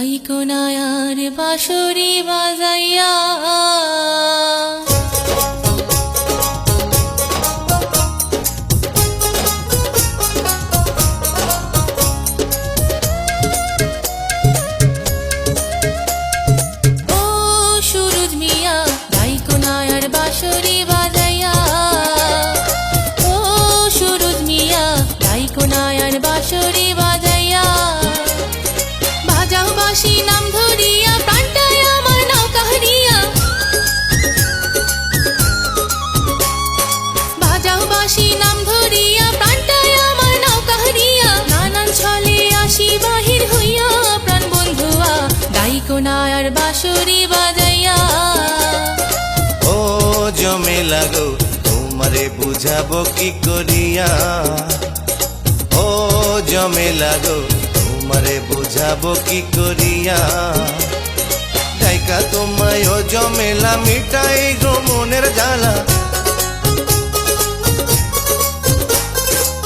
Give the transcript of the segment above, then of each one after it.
দাইকোনায়ার বাঁশরি বাজাইয়া ও সুরুজ মিয়া দাইকোনায়ার বাঁশরি বাজাইয়া ও সুরুজ মিয়া দাইকোনায়ার বাঁশরি বাজাইয়া বাজাও বাঁশি নাম ধরিয়া প্রাণটায় আমার নৌকা হারিয়া বাজাও বাঁশি নাম ধরিয়া প্রাণটায় আমার নৌকা হারিয়া নানান ছলে আসি বাহির হইয়া প্রাণ বন্ধুয়া দাইকোনায়ার বাঁশরি বাজাইয়া ও জমে লাগো তোমারে বুঝাবো কি করিয়া ও জমে লাগো তোমারে বুঝাবো কি করিয়া ডাইকা তোমায় ও জমেলা মিটাই গো মনের জ্বালা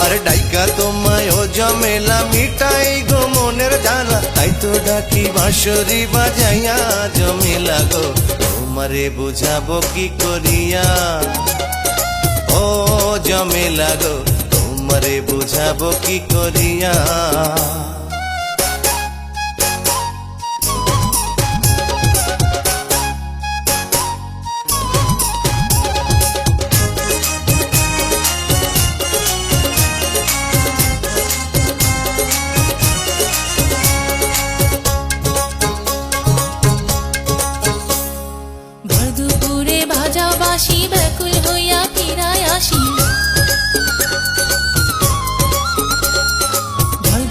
আরে ডাইকা তোমায় ও জমেলা মিটাই গো মনের জ্বালা তাই তো ডাকি বাঁশরি বাজাইয়া জমে লাগো তোমারে বুঝাবো কি করিয়া ও জমে লাগো তোমারে বুঝাবো কি করিয়া দুপুরে বাজাও বাঁশি ব্যাকুল হইয়া ফিরায় আসি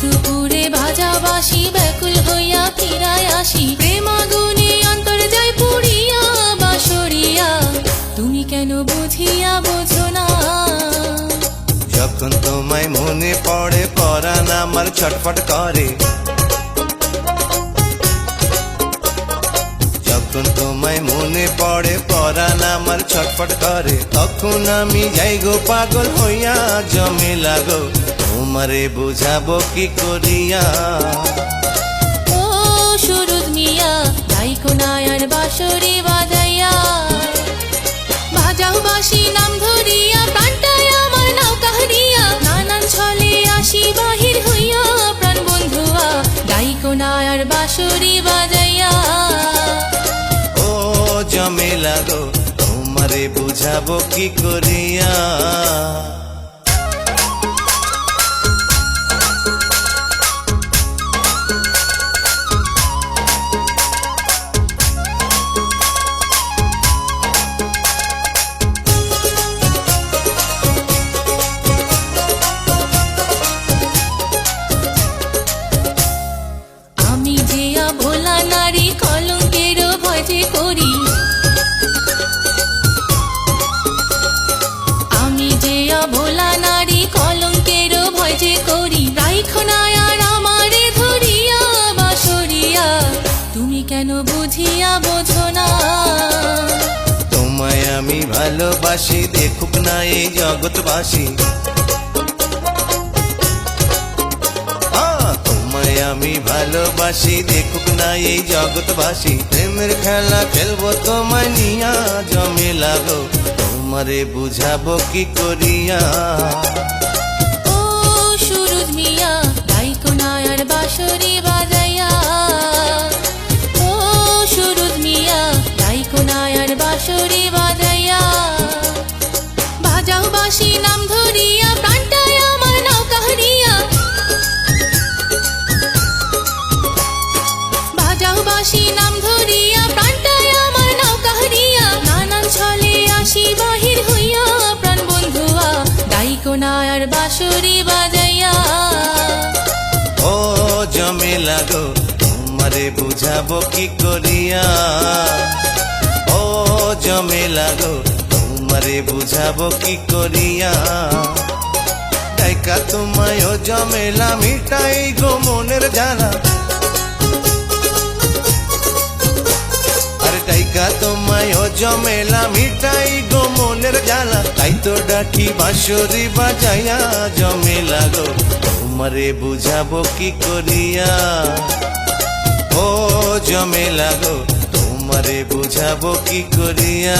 দুপুরে বাজাও বাঁশি ব্যাকুল হইয়া ফিরায় আসি প্রেম আগুনে অন্তর যায় পুড়িয়া বাঁশরিয়া তুমি কেন বুঝিয়া বোঝো না যখন তোমায় মনে পড়ে পরাণ আমার ছটফট করে যখন তোমায় মনে পড়ে পরাণ আমার ছটফট করে তখন আমি যাই গো পাগল হইয়া জমে লাগো তোমারে বুঝাবো কি করিয়া ও সুরুজ মিয়া দাইকোনায়ার বাঁশরি বাজাইয়া বাজাও বাঁশি নাম ধরিয়া প্রাণটায় আমার নৌকা হারিয়া নানান ছলে আসি বাহির হইয়া প্রাণ বন্ধুয়া দাইকোনায়ার বাঁশরি বাজাইয়া ও জমে লাগো তোমারে বুঝাবো কি করিয়া আমি যে ভোলা নারী কলঙ্কের ভয় যে করি আমি যে ভোলা নারী কলঙ্কের ভয় যে করি দাইকোনায়ার আমারে ধরিয়া বাঁশরিয়া তুমি কেন বুঝিয়া বোঝো না তোমায় আমি ভালোবাসি দেখুক না এই জগৎবাসী তোমায় আমি ভালোবাসি দেখুক না এই জগৎবাসী প্রেমের খেলা খেলবো তোমায় নিয়া জমে লাগো তোমারে বুঝাবো কি করিয়া ও সুরুজ মিয়া দাইকোনায়ার বাঁশরি বাজাইয়া ও সুরুজ মিয়া দাইকোনায়ার বাঁশরি বাজাইয়া বাজাও বাঁশি নাম ধরিয়া প্রাণটায় আমার নৌকা হারিয়া বাজাও বাঁশি নাম ধরিয়া প্রাণটায় আমার নৌকা হারিয়া নানান ছলে আসি বাহির হইয়া প্রাণ বন্ধুয়া দাইকোনায়ার বাঁশরি বাজাইয়া ও জমে লাগো তোমারে বুঝাবো কি করিয়া ও জমে লাগো তোমারে বুঝাবো কি করিয়া ডাইকা তোমায় ও জমেলা মিটাই গো মনের জ্বালা আরে ডাইকা তোমায় ও জমেলা মিটাই গো মনের জ্বালা তাই তো ডাকি বাঁশরি বাজাইয়া জমে লাগো তোমারে বুঝাবো কি করিয়া ও ও জমেলা গো তোমারে বুঝাবো কি করিয়া